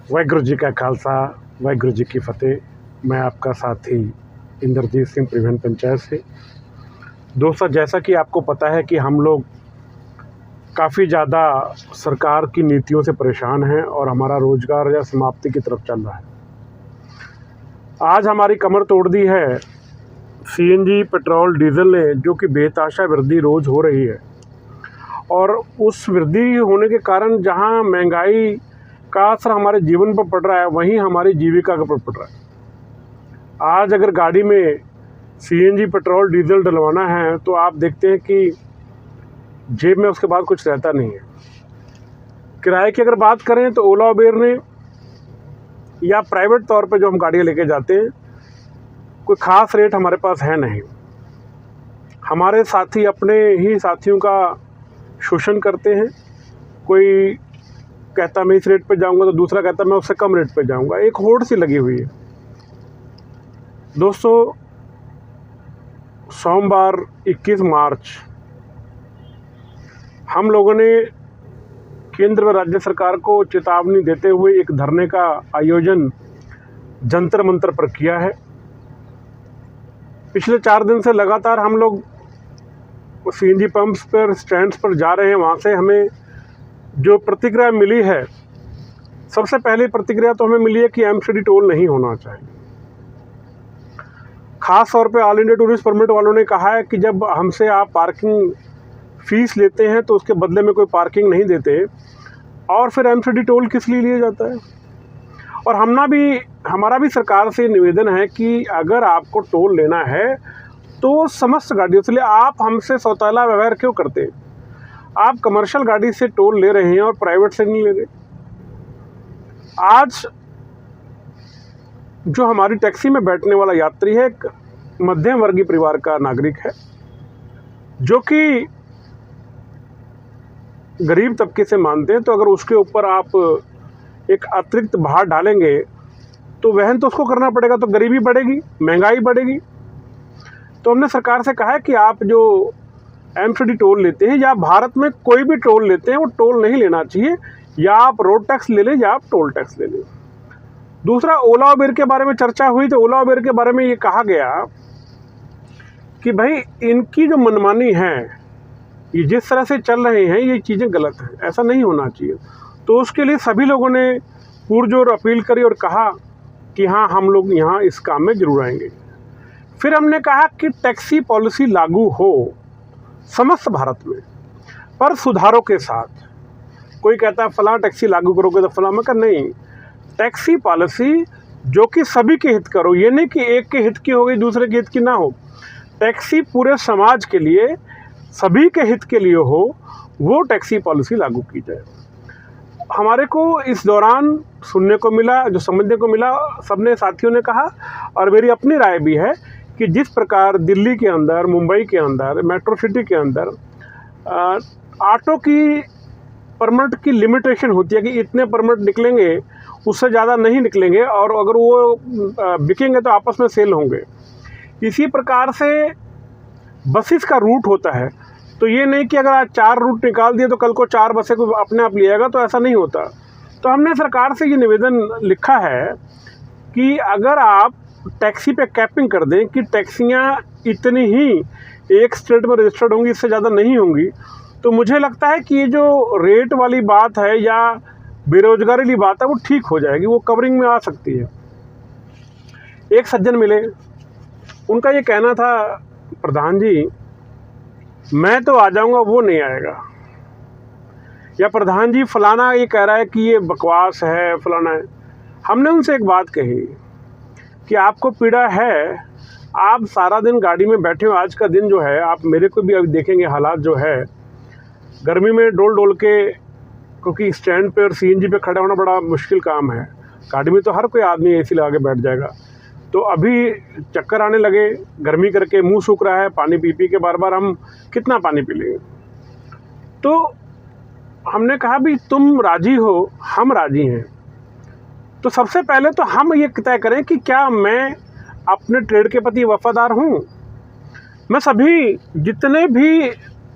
वाहिगुरू जी का खालसा, वाहिगुरू जी की फ़तेह। मैं आपका साथी इंद्रजीत सिंह परिवहन पंचायत से। दोस्तों, जैसा कि आपको पता है कि हम लोग काफ़ी ज़्यादा सरकार की नीतियों से परेशान हैं और हमारा रोज़गार या समाप्ति की तरफ चल रहा है। आज हमारी कमर तोड़ दी है सीएनजी, पेट्रोल, डीज़ल ने, जो कि बेतहाशा वृद्धि रोज़ हो रही है। और उस वृद्धि होने के कारण जहां महंगाई का असर हमारे जीवन पर पड़ रहा है, वहीं हमारी जीविका पर पड़ रहा है। आज अगर गाड़ी में सीएनजी, पेट्रोल, डीजल डलवाना है तो आप देखते हैं कि जेब में उसके बाद कुछ रहता नहीं है। किराए की अगर बात करें तो ओला उबेर ने या प्राइवेट तौर पे जो हम गाड़ियाँ लेके जाते हैं, कोई ख़ास रेट हमारे पास है नहीं। हमारे साथी अपने ही साथियों का शोषण करते हैं। कोई कहता मैं इस रेट पे जाऊंगा तो दूसरा कहता मैं उससे कम रेट पे जाऊंगा। एक होड़ सी लगी हुई है। दोस्तों, सोमवार 21 मार्च हम लोगों ने केंद्र व राज्य सरकार को चेतावनी देते हुए एक धरने का आयोजन जंतर मंतर पर किया है। पिछले 4 दिन से लगातार हम लोग सीएनजी पंप्स पर, स्टैंड्स पर जा रहे हैं। वहाँ से हमें जो प्रतिक्रिया मिली है, सबसे पहली प्रतिक्रिया तो हमें मिली है कि एमसीडी टोल नहीं होना चाहिए। ख़ास तौर पे ऑल इंडिया टूरिस्ट परमिट वालों ने कहा है कि जब हमसे आप पार्किंग फ़ीस लेते हैं तो उसके बदले में कोई पार्किंग नहीं देते, और फिर एमसीडी टोल किस लिए लिया जाता है। और हमारा भी सरकार से निवेदन है कि अगर आपको टोल लेना है तो समस्त गाड़ियों से ले। आप हमसे सौतेला व्यवहार क्यों करते हैं? आप कमर्शियल गाड़ी से टोल ले रहे हैं और प्राइवेट से नहीं ले रहे। आज जो हमारी टैक्सी में बैठने वाला यात्री है, एक मध्यम वर्गीय परिवार का नागरिक है, जो कि गरीब तबके से मानते हैं। तो अगर उसके ऊपर आप एक अतिरिक्त भार डालेंगे तो वहन तो उसको करना पड़ेगा, तो गरीबी बढ़ेगी, महंगाई बढ़ेगी। तो हमने सरकार से कहा है कि आप जो एमसीडी टोल लेते हैं या भारत में कोई भी टोल लेते हैं, वो टोल नहीं लेना चाहिए। या आप रोड टैक्स ले लें या आप टोल टैक्स ले लें। दूसरा, ओला उबेर के बारे में चर्चा हुई तो ओला उबेर के बारे में ये कहा गया कि भाई इनकी जो मनमानी है, ये जिस तरह से चल रहे हैं, ये चीज़ें गलत हैं, ऐसा नहीं होना चाहिए। तो उसके लिए सभी लोगों ने पुरजोर अपील करी और कहा कि हाँ, हम लोग यहाँ इस काम में ज़रूर आएंगे। फिर हमने कहा कि टैक्सी पॉलिसी लागू हो समस्त भारत में, पर सुधारों के साथ। कोई कहता है फलां टैक्सी लागू करोगे तो फलां, मैं कहा नहीं, टैक्सी पॉलिसी जो कि सभी के हित करो। ये नहीं कि एक के हित की हो गई, दूसरे के हित की ना हो। टैक्सी पूरे समाज के लिए, सभी के हित के लिए हो, वो टैक्सी पॉलिसी लागू की जाए। हमारे को इस दौरान सुनने को मिला, जो समझने को मिला, सबने साथियों ने कहा, और मेरी अपनी राय भी है कि जिस प्रकार दिल्ली के अंदर, मुंबई के अंदर, मेट्रो सिटी के अंदर ऑटो की परमिट की लिमिटेशन होती है कि इतने परमिट निकलेंगे, उससे ज़्यादा नहीं निकलेंगे, और अगर वो बिकेंगे तो आपस में सेल होंगे। इसी प्रकार से बसेस का रूट होता है। तो ये नहीं कि अगर आज 4 रूट निकाल दिए तो कल को 4 बसें को अपने आप लिएगा, तो ऐसा नहीं होता। तो हमने सरकार से ये निवेदन लिखा है कि अगर आप टैक्सी पे कैपिंग कर दें कि टैक्सियाँ इतनी ही एक स्टेट में रजिस्टर्ड होंगी, इससे ज़्यादा नहीं होंगी, तो मुझे लगता है कि ये जो रेट वाली बात है या बेरोजगारी वाली बात है, वो ठीक हो जाएगी, वो कवरिंग में आ सकती है। एक सज्जन मिले, उनका ये कहना था, प्रधान जी मैं तो आ जाऊंगा, वो नहीं आएगा, या प्रधान जी फलाना ये कह रहा है कि ये बकवास है, फलाना है। हमने उनसे एक बात कही कि आपको पीड़ा है, आप सारा दिन गाड़ी में बैठे हो। आज का दिन जो है, आप मेरे को भी अभी देखेंगे, हालात जो है, गर्मी में डोल डोल के, क्योंकि स्टैंड पे और सीएनजी पे खड़ा होना बड़ा मुश्किल काम है। गाड़ी में तो हर कोई आदमी एसी लगा के बैठ जाएगा। तो अभी चक्कर आने लगे, गर्मी करके मुंह सूख रहा है, पानी पी पी के बार बार हम कितना पानी पी लेंगे। तो हमने कहा भी तुम राजी हो, हम राजी हैं, तो सबसे पहले तो हम ये तय करें कि क्या मैं अपने ट्रेड के प्रति वफादार हूँ। मैं सभी जितने भी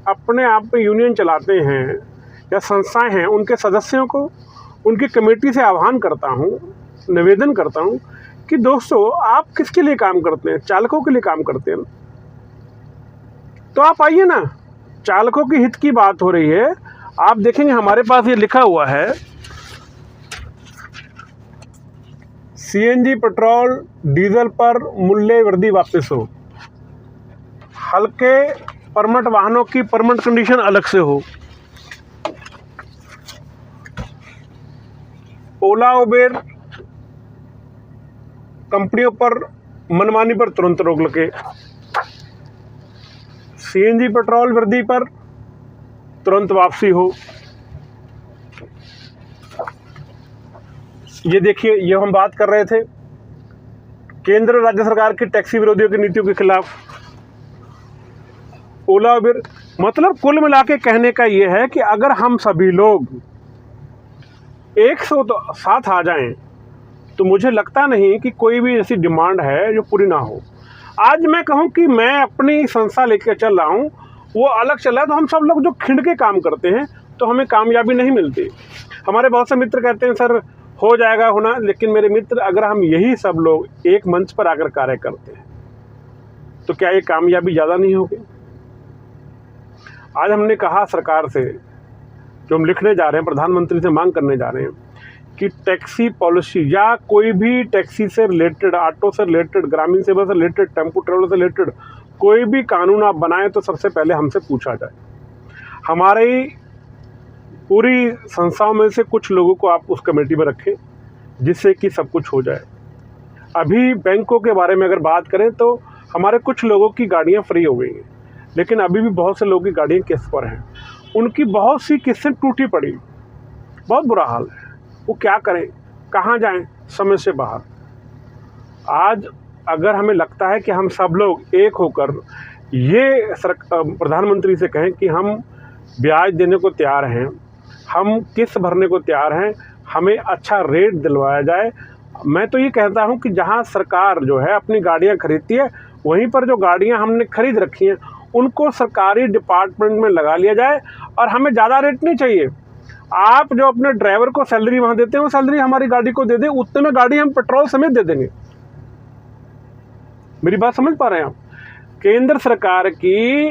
अपने आप में यूनियन चलाते हैं या संस्थाएं हैं, उनके सदस्यों को उनकी कमेटी से आह्वान करता हूँ, निवेदन करता हूँ कि दोस्तों आप किसके लिए काम करते हैं? चालकों के लिए काम करते हैं। तो आप आइए ना, चालकों के हित की बात हो रही है। आप देखेंगे हमारे पास ये लिखा हुआ है, सीएनजी पेट्रोल डीजल पर मूल्य वृद्धि वापस हो, हल्के परमिट वाहनों की परमिट कंडीशन अलग से हो, ओला उबेर कंपनियों पर मनमानी पर तुरंत रोक लगे, सीएनजी पेट्रोल वृद्धि पर तुरंत वापसी हो। ये देखिए, ये हम बात कर रहे थे केंद्र राज्य सरकार की टैक्सी विरोधियों की नीतियों के खिलाफ। ओला उबेर, मतलब कुल मिला के कहने का ये है कि अगर हम सभी लोग 107 आ जाएं तो मुझे लगता नहीं कि कोई भी ऐसी डिमांड है जो पूरी ना हो। आज मैं कहूं कि मैं अपनी संस्था लेकर चल रहा हूं, वो अलग चल रहा है, तो हम सब लोग जो खिंड के काम करते हैं तो हमें कामयाबी नहीं मिलती। हमारे बहुत से मित्र कहते हैं सर हो जाएगा होना, लेकिन मेरे मित्र अगर हम यही सब लोग एक मंच पर आकर कार्य करते हैं तो क्या ये कामयाबी ज़्यादा नहीं होगी? आज हमने कहा सरकार से, जो हम लिखने जा रहे हैं, प्रधानमंत्री से मांग करने जा रहे हैं कि टैक्सी पॉलिसी या कोई भी टैक्सी से रिलेटेड, ऑटो से रिलेटेड, ग्रामीण सेवा से रिलेटेड, टेम्पो ट्रेवल से रिलेटेड कोई भी कानून आप बनाएं तो सबसे पहले हमसे पूछा जाए। हमारी पूरी संस्थाओं में से कुछ लोगों को आप उस कमेटी में रखें जिससे कि सब कुछ हो जाए। अभी बैंकों के बारे में अगर बात करें तो हमारे कुछ लोगों की गाड़ियां फ्री हो गई हैं, लेकिन अभी भी बहुत से लोगों की गाड़ियां किस्त पर हैं। उनकी बहुत सी किस्तें टूटी पड़ी, बहुत बुरा हाल है। वो क्या करें, कहाँ जाएं, समझ से बाहर। आज अगर हमें लगता है कि हम सब लोग एक होकर ये प्रधानमंत्री से कहें कि हम ब्याज देने को तैयार हैं, हम किस्त भरने को तैयार हैं, हमें अच्छा रेट दिलवाया जाए। मैं तो ये कहता हूँ कि जहाँ सरकार जो है अपनी गाड़ियाँ खरीदती है, वहीं पर जो गाड़ियाँ हमने खरीद रखी हैं उनको सरकारी डिपार्टमेंट में लगा लिया जाए, और हमें ज़्यादा रेट नहीं चाहिए। आप जो अपने ड्राइवर को सैलरी वहाँ देते हैं वो सैलरी हमारी गाड़ी को दे दें, उतने में गाड़ी हम पेट्रोल समेत दे देंगे। मेरी बात समझ पा रहे हैं आप? केंद्र सरकार की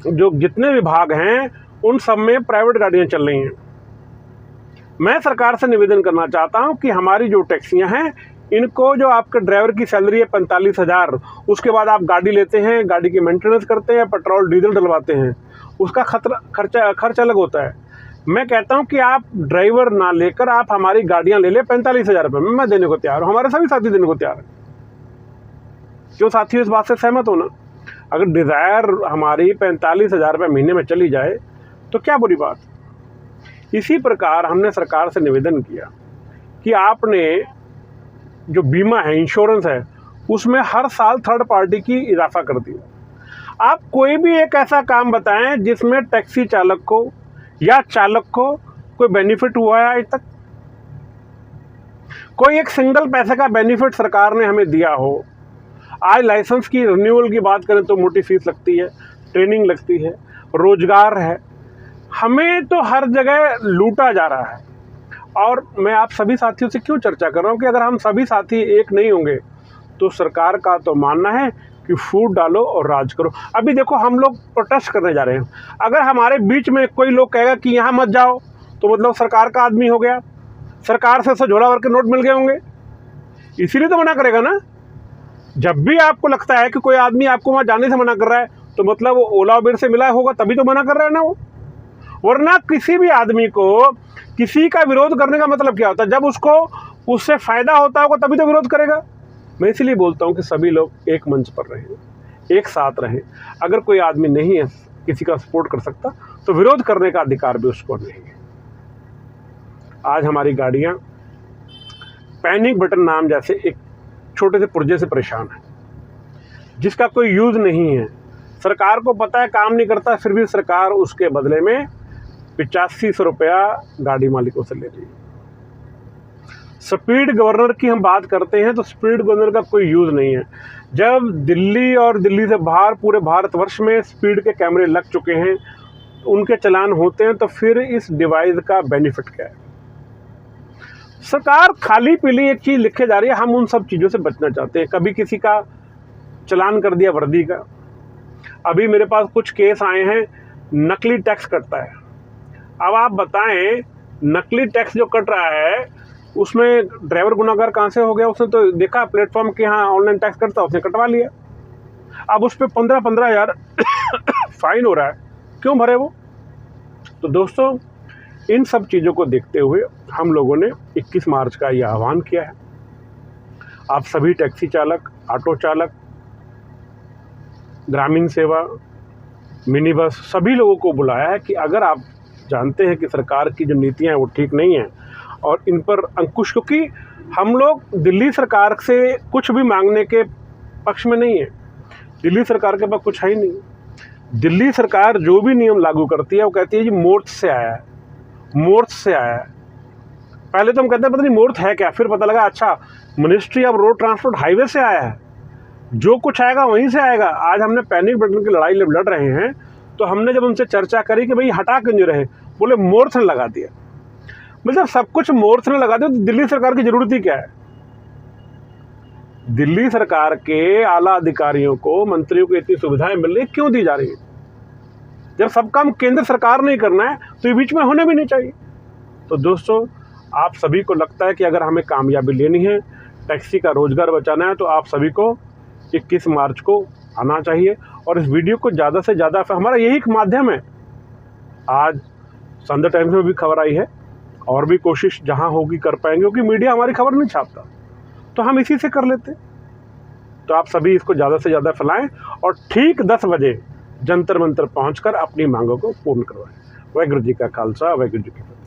जो जितने विभाग हैं उन सब में प्राइवेट गाड़ियाँ चल रही हैं। मैं सरकार से निवेदन करना चाहता हूं कि हमारी जो टैक्सियां हैं, इनको जो आपके ड्राइवर की सैलरी है 45,000, उसके बाद आप गाड़ी लेते हैं, गाड़ी की मेंटेनेंस करते हैं, पेट्रोल डीजल डलवाते हैं, उसका खर्चा अलग होता है। मैं कहता हूं कि आप ड्राइवर ना लेकर आप हमारी गाड़ियां ले लें 45,000 रुपये में, मैं देने को तैयार हूँ, हमारे सभी साथी देने को तैयार हैं। क्यों साथियों, इस बात से सहमत हो ना? अगर डिज़ायर हमारी 45,000 रुपये महीने में चली जाए तो क्या बुरी बात। इसी प्रकार हमने सरकार से निवेदन किया कि आपने जो बीमा है, इंश्योरेंस है, उसमें हर साल थर्ड पार्टी की इजाफा कर दी। आप कोई भी एक ऐसा काम बताएं जिसमें टैक्सी चालक को या चालक को कोई बेनिफिट हुआ है आज तक। कोई एक सिंगल पैसे का बेनिफिट सरकार ने हमें दिया हो। आज लाइसेंस की रिन्यूअल की बात करें तो मोटी फीस लगती है, ट्रेनिंग लगती है, रोजगार है, हमें तो हर जगह लूटा जा रहा है। और मैं आप सभी साथियों से क्यों चर्चा कर रहा हूँ कि अगर हम सभी साथी एक नहीं होंगे तो सरकार का तो मानना है कि फूट डालो और राज करो। अभी देखो हम लोग प्रोटेस्ट करने जा रहे हैं, अगर हमारे बीच में कोई लोग कहेगा कि यहाँ मत जाओ तो मतलब सरकार का आदमी हो गया, सरकार से झोला भर के नोट मिल गए होंगे, इसीलिए तो मना करेगा ना। जब भी आपको लगता है कि कोई आदमी आपको वहाँ जाने से मना कर रहा है तो मतलब वो ओला उबेर से मिला होगा, तभी तो मना कर रहा है ना वो। वरना किसी भी आदमी को किसी का विरोध करने का मतलब क्या होता है? जब उसको उससे फ़ायदा होता होगा तभी तो विरोध करेगा। मैं इसलिए बोलता हूँ कि सभी लोग एक मंच पर रहें, एक साथ रहें। अगर कोई आदमी नहीं है, किसी का सपोर्ट कर सकता, तो विरोध करने का अधिकार भी उसको नहीं है। आज हमारी गाड़ियाँ पैनिक बटन नाम जैसे एक छोटे से पुर्जे से परेशान है, जिसका कोई यूज़ नहीं है। सरकार को पता है काम नहीं करता, फिर भी सरकार उसके बदले में 8500 रुपया गाड़ी मालिकों से ले रही है। स्पीड गवर्नर की हम बात करते हैं तो स्पीड गवर्नर का कोई यूज़ नहीं है। जब दिल्ली और दिल्ली से बाहर पूरे भारतवर्ष में स्पीड के कैमरे लग चुके हैं, उनके चलान होते हैं, तो फिर इस डिवाइस का बेनिफिट क्या है? सरकार खाली पीली एक चीज़ लिखे जा रही है, हम उन सब चीज़ों से बचना चाहते हैं। कभी किसी का चलान कर दिया वर्दी का, अभी मेरे पास कुछ केस आए हैं नकली टैक्स कटता है। अब आप बताएं, नकली टैक्स जो कट रहा है उसमें ड्राइवर गुनाहगार कहाँ से हो गया? उसने तो देखा प्लेटफॉर्म के यहाँ ऑनलाइन टैक्स कटता, उसने कटवा लिया। अब उस पर 15-15 हज़ार फाइन हो रहा है, क्यों भरे वो? तो दोस्तों, इन सब चीज़ों को देखते हुए हम लोगों ने 21 मार्च का ये आह्वान किया है। आप सभी टैक्सी चालक, ऑटो चालक, ग्रामीण सेवा, मिनी बस, सभी लोगों को बुलाया है कि अगर आप जानते हैं कि सरकार की जो नीतियां हैं वो ठीक नहीं हैं और इन पर अंकुश, क्योंकि हम लोग दिल्ली सरकार से कुछ भी मांगने के पक्ष में नहीं है। दिल्ली सरकार के पास कुछ है ही नहीं। दिल्ली सरकार जो भी नियम लागू करती है वो कहती है जी मूर्त से आया है, मूर्त से आया है। पहले तो हम कहते हैं पता नहीं मूर्त है क्या, फिर पता लगा अच्छा ministry of road transport highway से आया है। जो कुछ आएगा वहीं से आएगा। आज हमने पैनिक बटन की लड़ाई लड़ रहे हैं, तो हमने जब उनसे चर्चा करी कि भाई हटा क्यों नहीं रहे, बोले मूर्त ने लगा दिया। मतलब सब कुछ मूर्त ने लगा दिया, तो दिल्ली सरकार की जरूरत ही क्या है? दिल्ली सरकार के आला अधिकारियों को, मंत्रियों को इतनी सुविधाएं मिल रही क्यों दी जा रही है? जब सब काम केंद्र सरकार नहीं करना है तो ये बीच में होने भी नहीं चाहिए। तो दोस्तों, आप सभी को लगता है कि अगर हमें कामयाबी लेनी है, टैक्सी का रोजगार बचाना है, तो आप सभी को 21 मार्च को आना चाहिए और इस वीडियो को ज़्यादा से ज़्यादा, हमारा यही एक माध्यम है। आज संडे टाइम्स में भी खबर आई है और भी कोशिश जहां होगी कर पाएंगे, क्योंकि मीडिया हमारी खबर नहीं छापता, तो हम इसी से कर लेते। तो आप सभी इसको ज़्यादा से ज़्यादा फैलाएं और ठीक 10 बजे जंतर मंतर पहुंचकर अपनी मांगों को पूर्ण करवाएं। वाहिगुरू जी का खालसा, वाहिगुरू जी की फतेह।